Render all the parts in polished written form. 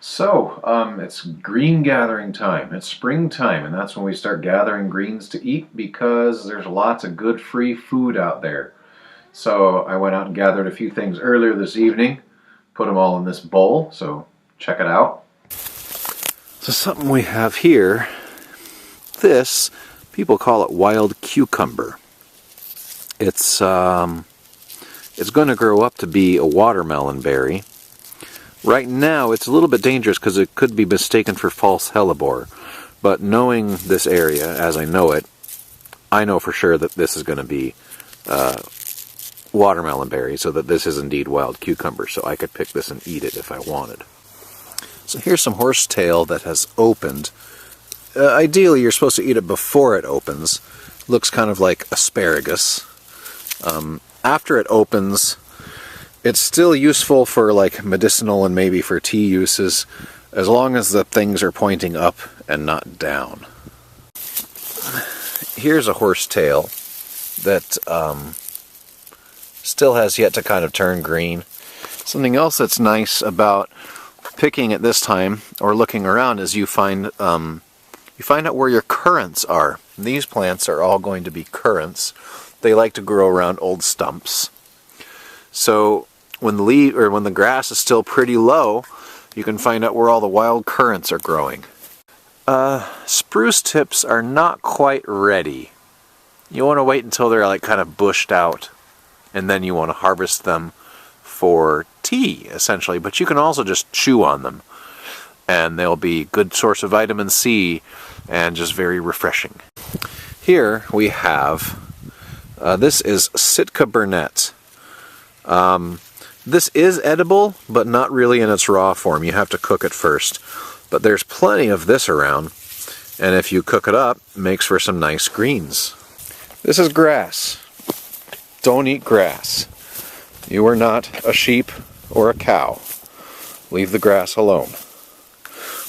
It's green gathering time. It's springtime, and that's when we start gathering greens to eat because there's lots of good free food out there. So I went out and gathered a few things earlier this evening, put them all in this bowl, so check it out. So something we have here, this, people call it wild cucumber. It's going to grow up to be a watermelon berry. Right now, it's a little bit dangerous because it could be mistaken for false hellebore. But knowing this area as I know it, I know for sure that this is going to be watermelon berry, so that this is indeed wild cucumber, so I could pick this and eat it if I wanted. So here's some horsetail that has opened. Ideally, you're supposed to eat it before it opens. Looks kind of like asparagus. After it opens, it's still useful for like medicinal and maybe for tea uses, as long as the things are pointing up and not down. Here's a horsetail that still has yet to kind of turn green. Something else that's nice about picking at this time or looking around is you find out where your currants are. These plants are all going to be currants. They like to grow around old stumps. So when the grass is still pretty low, you can find out where all the wild currants are growing. Spruce tips are not quite ready. You want to wait until they're like kind of bushed out, and then you want to harvest them for tea, essentially. But you can also just chew on them, and they'll be a good source of vitamin C and just very refreshing. Here we have, this is Sitka burnet. This is edible, but not really in its raw form. You have to cook it first. But there's plenty of this around, and if you cook it up, it makes for some nice greens. This is grass. Don't eat grass. You are not a sheep or a cow. Leave the grass alone.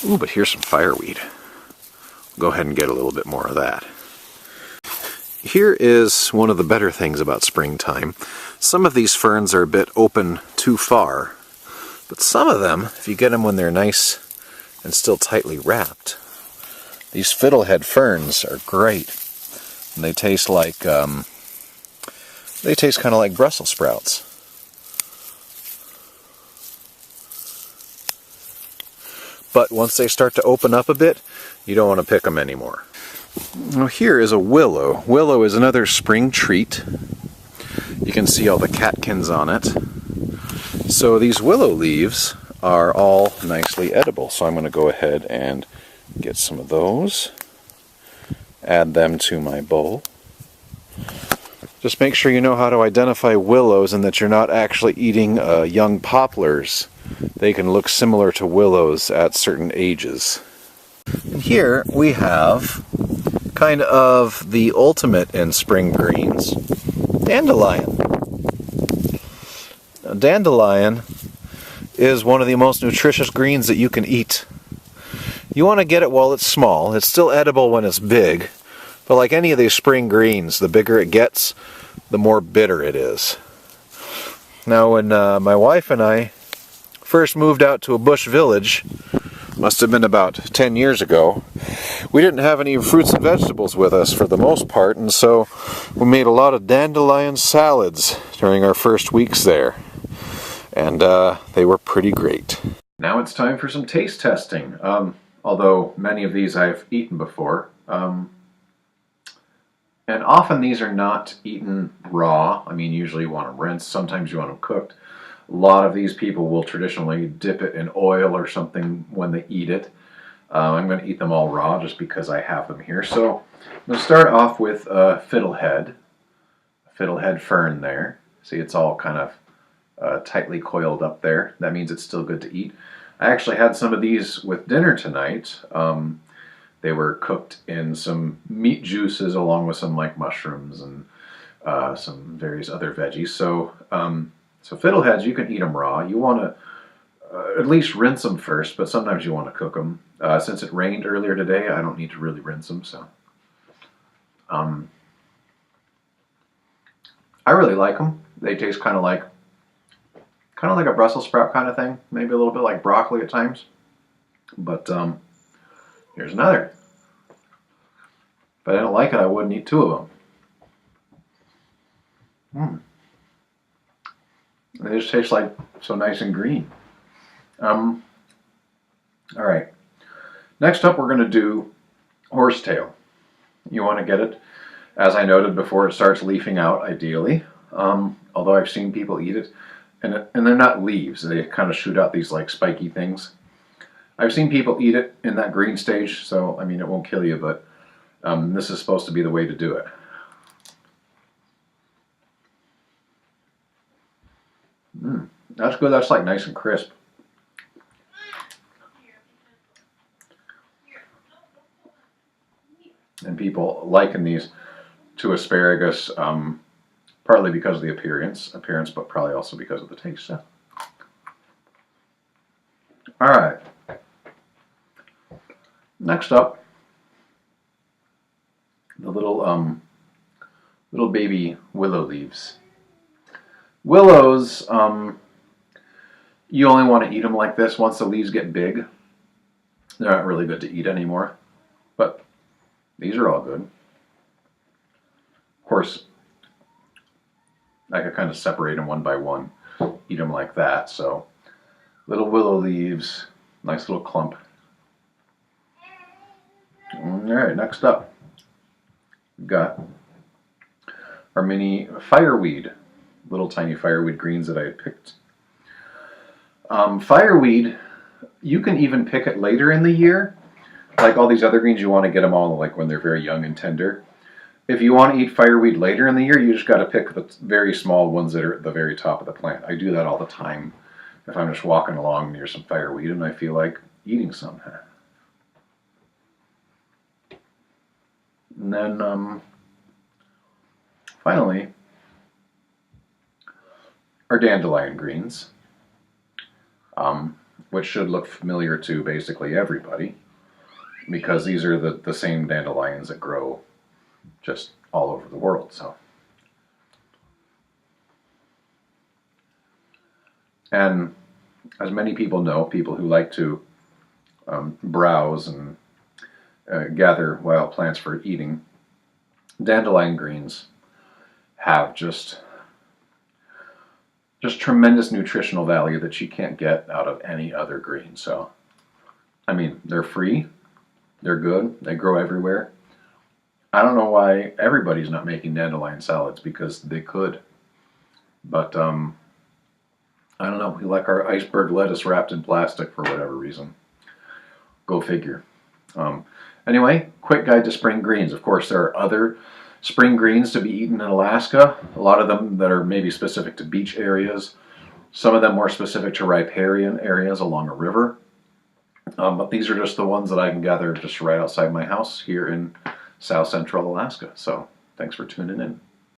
Ooh, but here's some fireweed. Go ahead and get a little bit more of that. Here is one of the better things about springtime. Some of these ferns are a bit open too far, but some of them, if you get them when they're nice and still tightly wrapped, these Fiddlehead Ferns are great. And they taste like, kind of like Brussels sprouts. But once they start to open up a bit, you don't want to pick them anymore. Now here is a willow. Willow is another spring treat. You can see all the catkins on it. So these willow leaves are all nicely edible. So I'm going to go ahead and get some of those. Add them to my bowl. Just make sure you know how to identify willows and that you're not actually eating young poplars. They can look similar to willows at certain ages. And here we have kind of the ultimate in spring greens, dandelion. Now, dandelion is one of the most nutritious greens that you can eat. You want to get it while it's small. It's still edible when it's big, but like any of these spring greens, the bigger it gets, the more bitter it is. Now, when my wife and I first moved out to a bush village, must have been about 10 years ago, we didn't have any fruits and vegetables with us for the most part, and so we made a lot of dandelion salads during our first weeks there, and they were pretty great. Now it's time for some taste testing, although many of these I've eaten before. And often these are not eaten raw. I mean, usually you want them rinsed, sometimes you want them cooked. A lot of these people will traditionally dip it in oil or something when they eat it. I'm going to eat them all raw just because I have them here. So I'm going to start off with Fiddlehead Fern there. See, it's all kind of tightly coiled up there. That means it's still good to eat. I actually had some of these with dinner tonight. They were cooked in some meat juices along with some like mushrooms and some various other veggies. So fiddleheads, you can eat them raw. You want to at least rinse them first, but sometimes you want to cook them. Since it rained earlier today, I don't need to really rinse them. So I really like them. They taste kind of like a Brussels sprout kind of thing. Maybe a little bit like broccoli at times. But here's another. If I didn't like it, I wouldn't eat two of them. They just taste like so nice and green. All right. Next up, we're going to do horsetail. You want to get it, as I noted before, it starts leafing out, ideally. Although I've seen people eat it, and they're not leaves. They kind of shoot out these like spiky things. I've seen people eat it in that green stage, so I mean it won't kill you, but this is supposed to be the way to do it. That's good. That's like nice and crisp. And people liken these to asparagus, partly because of the appearance, but probably also because of the taste. So. All right. Next up, the little baby willow leaves. Willows, you only want to eat them like this once the leaves get big. They're not really good to eat anymore, but these are all good. Of course, I could kind of separate them one by one, eat them like that. So, little willow leaves, nice little clump. All right, next up, we've got our mini fireweed, little tiny fireweed greens that I had picked. Fireweed, you can even pick it later in the year. Like all these other greens, you want to get them all like when they're very young and tender. If you want to eat fireweed later in the year, you just got to pick the very small ones that are at the very top of the plant. I do that all the time if I'm just walking along near some fireweed and I feel like eating some. And then finally, our dandelion greens, which should look familiar to basically everybody, because these are the same dandelions that grow just all over the world. So, and as many people know, people who like to browse and gather wild plants for eating, dandelion greens have just tremendous nutritional value that you can't get out of any other green. So, I mean, they're free, they're good, they grow everywhere. I don't know why everybody's not making dandelion salads, because they could. But I don't know, we like our iceberg lettuce wrapped in plastic for whatever reason. Go figure. Anyway, quick guide to spring greens. Of course, there are other spring greens to be eaten in Alaska. A lot of them that are maybe specific to beach areas. Some of them more specific to riparian areas along a river. But these are just the ones that I can gather just right outside my house here in South Central Alaska. So thanks for tuning in.